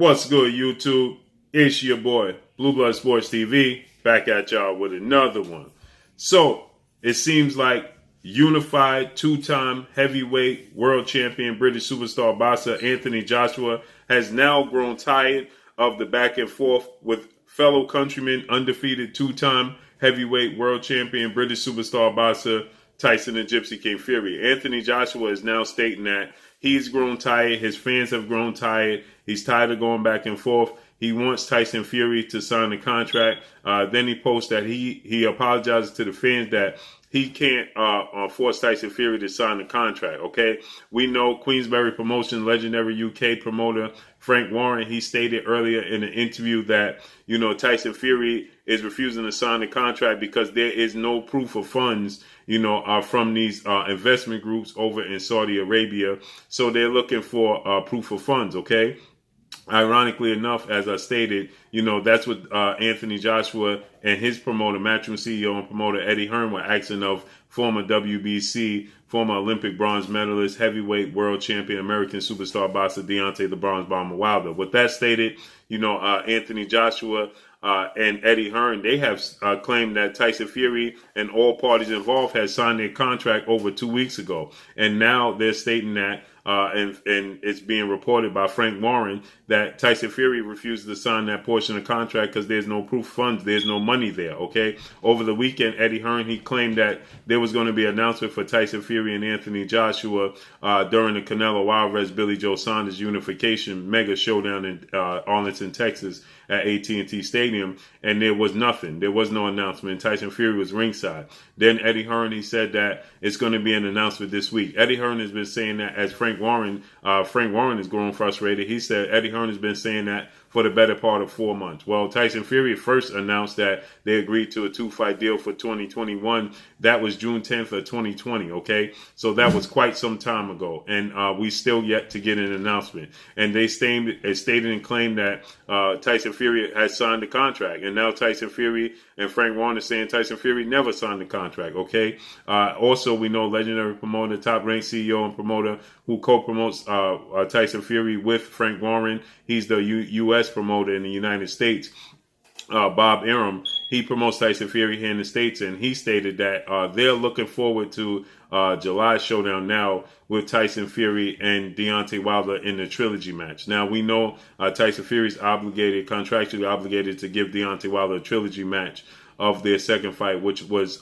What's good, YouTube? It's your boy, Blue Blood Sports TV, back at y'all with another one. So, it seems like unified two-time heavyweight world champion British superstar boxer Anthony Joshua has now grown tired of the back and forth with fellow countrymen, undefeated two-time heavyweight world champion British superstar boxer Tyson and Gypsy King Fury. Anthony Joshua is now stating that he's grown tired. His fans have grown tired. He's tired of going back and forth. He wants Tyson Fury to sign the contract. Then he posts that he apologizes to the fans that he can't force Tyson Fury to sign the contract, okay? We know Queensberry Promotion legendary UK promoter Frank Warren, he stated earlier in an interview that, Tyson Fury is refusing to sign the contract because there is no proof of funds, from these investment groups over in Saudi Arabia. So they're looking for proof of funds, okay? Ironically enough, as I stated, that's what Anthony Joshua and his promoter, Matchroom CEO and promoter Eddie Hearn, were asking of former WBC, former Olympic bronze medalist, heavyweight world champion, American superstar boxer Deontay the Bronze Bomber Wilder. With that stated, Anthony Joshua and Eddie Hearn, they have claimed that Tyson Fury and all parties involved had signed their contract over 2 weeks ago. And now they're stating that, and it's being reported by Frank Warren, that Tyson Fury refused to sign that portion of the contract because there's no proof of funds, there's no money there, okay? Over the weekend, Eddie Hearn, he claimed that there was going to be an announcement for Tyson Fury and Anthony Joshua during the Canelo Alvarez Billy Joe Saunders unification mega showdown in Arlington, Texas at AT&T Stadium, and there was nothing. There was no announcement. Tyson Fury was ringside. Then Eddie Hearn, he said that it's going to be an announcement this week. Eddie Hearn has been saying that as Frank Warren is growing frustrated. He said Eddie Hearn has been saying that for the better part of 4 months. Well, Tyson Fury first announced that they agreed to a 2-fight deal for 2021. That was June 10th of 2020, okay? So that was quite some time ago, and we still yet to get an announcement. And they stated and claimed that Tyson Fury has signed the contract, and now Tyson Fury and Frank Warren are saying Tyson Fury never signed the contract, okay? Also, we know legendary promoter, top-ranked CEO and promoter who co-promotes Tyson Fury with Frank Warren. He's the U.S. promoter in the United States. Bob Arum, he promotes Tyson Fury here in the States, and he stated that they're looking forward to July showdown now with Tyson Fury and Deontay Wilder in the trilogy match. Now, we know Tyson Fury's contractually obligated to give Deontay Wilder a trilogy match of their second fight, which was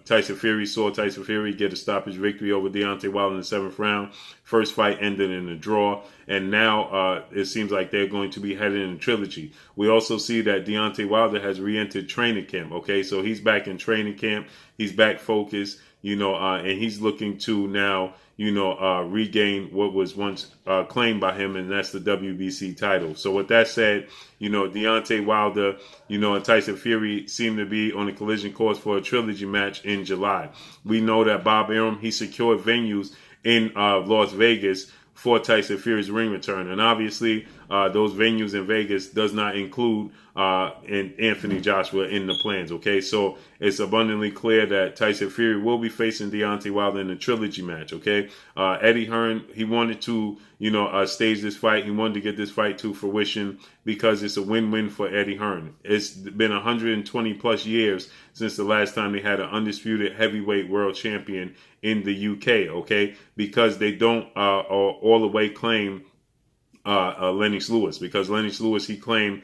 Tyson Fury get a stoppage victory over Deontay Wilder in the 7th round. First fight ended in a draw, and now it seems like they're going to be headed in a trilogy. We also see that Deontay Wilder has re-entered training camp, okay? So he's back in training camp. He's back focused, and he's looking to now, regain what was once claimed by him, and that's the WBC title. So with that said, Deontay Wilder, and Tyson Fury seem to be on a collision course for a trilogy match in July. We know that Bob Arum, he secured venues in Las Vegas for Tyson Fury's ring return. And obviously, those venues in Vegas does not include Anthony Joshua in the plans, okay? So it's abundantly clear that Tyson Fury will be facing Deontay Wilder in a trilogy match, okay? Eddie Hearn, he wanted to, stage this fight. He wanted to get this fight to fruition because it's a win-win for Eddie Hearn. It's been 120 plus years since the last time they had an undisputed heavyweight world champion in the UK, okay? Because they don't all the way claim Lennox Lewis, because Lennox Lewis, he claimed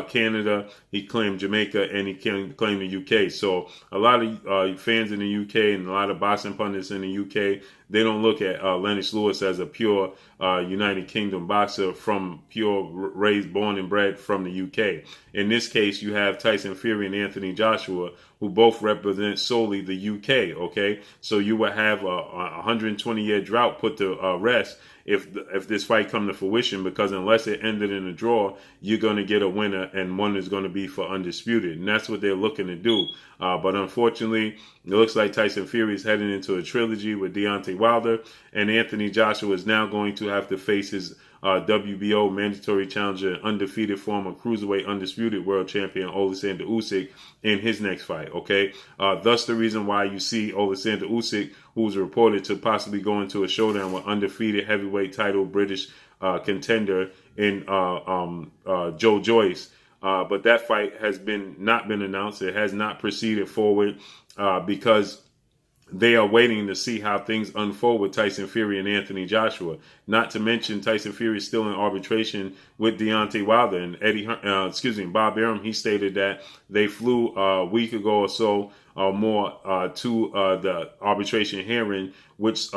Canada, he claimed Jamaica, and he claimed the UK. So a lot of fans in the UK and a lot of boxing pundits in the UK, they don't look at Lennox Lewis as a pure United Kingdom boxer from born and bred from the UK. In this case, you have Tyson Fury and Anthony Joshua, who both represent solely the UK, okay? So you would have a 120-year drought put to rest if this fight come to fruition, because unless it ended in a draw, you're going to get a winner, and one is going to be for undisputed, and that's what they're looking to do. But unfortunately, it looks like Tyson Fury is heading into a trilogy with Deontay Wilder, and Anthony Joshua is now going to have to face his WBO mandatory challenger, undefeated former cruiserweight undisputed world champion Alexander Usyk in his next fight. Okay, thus the reason why you see Alexander Usyk, who's reported to possibly go into a showdown with undefeated heavyweight title British contender in Joe Joyce. But that fight has not been announced. It has not proceeded forward because they are waiting to see how things unfold with Tyson Fury and Anthony Joshua. Not to mention Tyson Fury is still in arbitration with Deontay Wilder and Bob Arum. He stated that they flew a week ago or so more to the arbitration hearing, which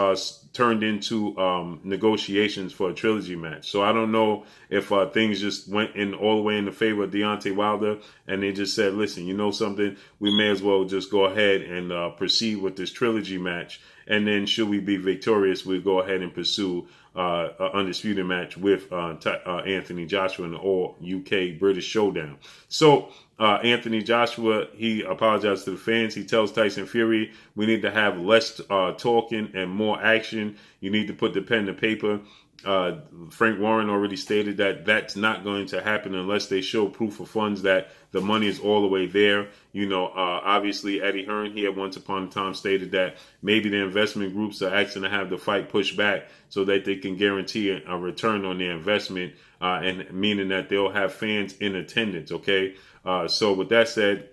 turned into negotiations for a trilogy match. So I don't know if things just went in all the way in the favor of Deontay Wilder, and they just said, listen, you know something, we may as well just go ahead and proceed with this trilogy match. And then should we be victorious, we'll go ahead and pursue an undisputed match with Anthony Joshua in the all UK British Showdown. So Anthony Joshua, he apologized to the fans. He tells Tyson Fury, we need to have less talking and more action. You need to put the pen to paper. Frank Warren already stated that that's not going to happen unless they show proof of funds that the money is all the way there. You know, obviously Eddie Hearn, he had once upon a time stated that maybe the investment groups are asking to have the fight pushed back so that they can guarantee a return on their investment, and meaning that they'll have fans in attendance. Okay. So with that said,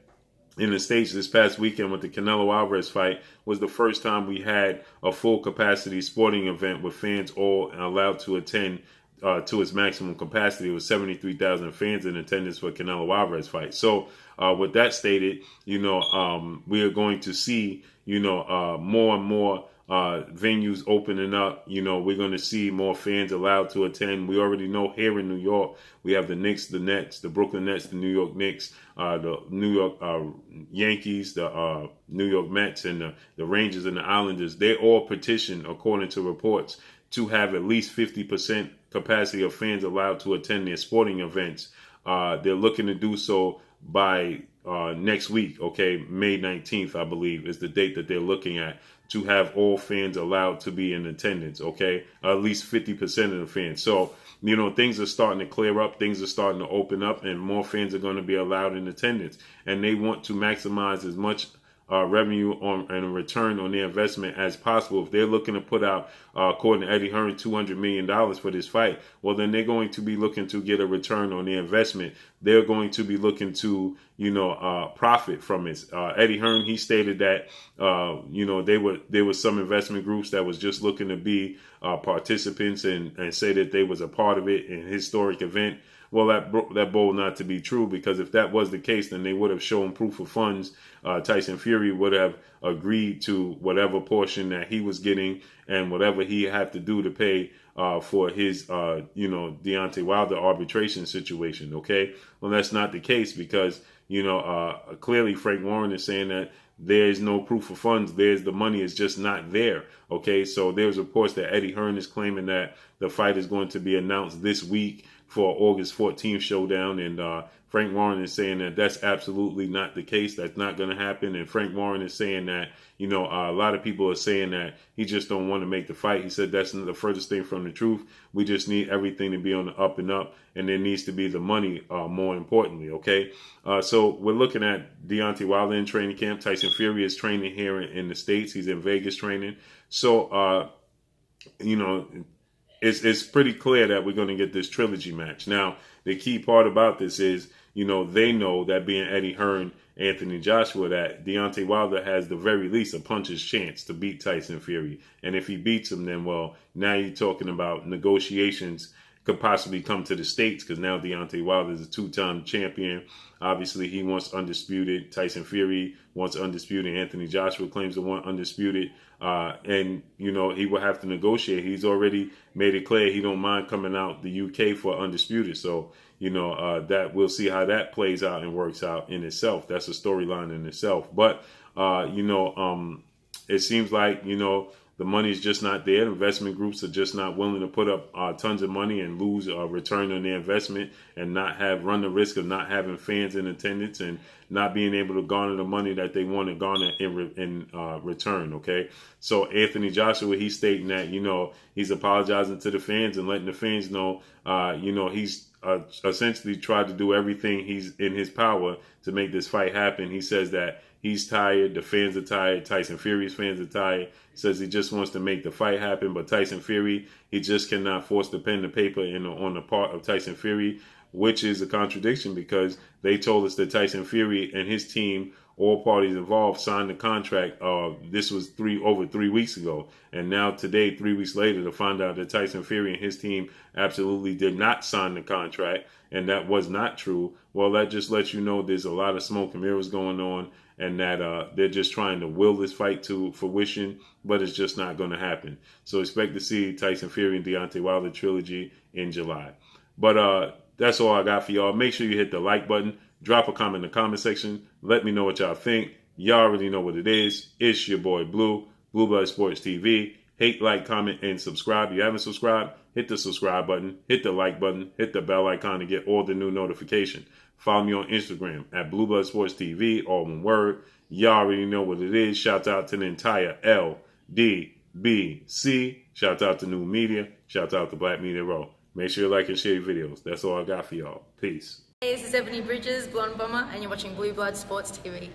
in the States this past weekend with the Canelo Alvarez fight was the first time we had a full capacity sporting event with fans all allowed to attend to its maximum capacity. It was 73,000 fans in attendance for Canelo Alvarez fight. So with that stated, you know, we are going to see, you know, more and more venues opening up. You know, we're going to see more fans allowed to attend. We already know here in New York, we have the Knicks, the Nets, the Brooklyn Nets, the New York Knicks, the New York Yankees, the New York Mets, and the Rangers and the Islanders. They all petitioned, according to reports, to have at least 50% capacity of fans allowed to attend their sporting events. They're looking to do so by next week, okay? May 19th, I believe, is the date that they're looking at, to have all fans allowed to be in attendance, okay? At least 50% of the fans. So, you know, things are starting to clear up. Things are starting to open up, and more fans are going to be allowed in attendance. And they want to maximize as much revenue on and a return on their investment as possible. If they're looking to put out, according to Eddie Hearn, $200 million for this fight, well, then they're going to be looking to get a return on their investment. They're going to be looking to, you know, profit from it. Eddie Hearn, he stated that, you know, there was some investment groups that was just looking to be participants and say that they was a part of it in a historic event. Well, that bold not to be true, because if that was the case, then they would have shown proof of funds. Tyson Fury would have agreed to whatever portion that he was getting and whatever he had to do to pay for his, you know, Deontay Wilder arbitration situation. Okay, well, that's not the case, because, you know, clearly Frank Warren is saying that there's no proof of funds. The money is just not there. Okay, so there's reports that Eddie Hearn is claiming that the fight is going to be announced this week for August 14th showdown, and Frank Warren is saying that that's absolutely not the case. That's not going to happen. And Frank Warren is saying that, you know, a lot of people are saying that he just don't want to make the fight. He said that's the furthest thing from the truth. We just need everything to be on the up and up, and there needs to be the money more importantly. Okay, so we're looking at Deontay Wilder in training camp. Tyson Fury is training here in the States. He's in Vegas training. So, you know, it's pretty clear that we're going to get this trilogy match. Now, the key part about this is, you know, they know that being Eddie Hearn, Anthony Joshua, that Deontay Wilder has the very least a puncher's chance to beat Tyson Fury. And if he beats him, then, well, now you're talking about negotiations could possibly come to the States, because now Deontay Wilder is a two-time champion. Obviously, he wants undisputed. Tyson Fury wants undisputed. Anthony Joshua claims to want undisputed. And, you know, he will have to negotiate. He's already made it clear he don't mind coming out the UK for undisputed. So, you know, that we'll see how that plays out and works out in itself. That's a storyline in itself. But, you know, it seems like, you know, the money is just not there. Investment groups are just not willing to put up tons of money and lose a return on their investment and run the risk of not having fans in attendance and not being able to garner the money that they want to garner in return. Okay, so Anthony Joshua, he's stating that, you know, he's apologizing to the fans and letting the fans know, you know, he's essentially tried to do everything he's in his power to make this fight happen. He says that he's tired, the fans are tired, Tyson Fury's fans are tired. He says he just wants to make the fight happen, but Tyson Fury, he just cannot force the pen to paper on the part of Tyson Fury, which is a contradiction because they told us that Tyson Fury and his team, all parties involved, signed the contract. This was over 3 weeks ago. And now today, 3 weeks later, to find out that Tyson Fury and his team absolutely did not sign the contract, and that was not true. Well, that just lets you know there's a lot of smoke and mirrors going on, and that they're just trying to will this fight to fruition, but it's just not going to happen. So expect to see Tyson Fury and Deontay Wilder trilogy in July. But that's all I got for y'all. Make sure you hit the like button. Drop a comment in the comment section. Let me know what y'all think. Y'all already know what it is. It's your boy Blue Blood Sports TV. Hate, like, comment, and subscribe. If you haven't subscribed, hit the subscribe button, hit the like button, hit the bell icon to get all the new notifications. Follow me on Instagram at Blue Blood Sports TV, all one word. Y'all already know what it is. Shout out to the entire LDBC. Shout out to New Media. Shout out to Black Media Row. Make sure you like and share your videos. That's all I got for y'all. Peace. Hey, this is Ebony Bridges, Blonde Bomber, and you're watching Blue Blood Sports TV.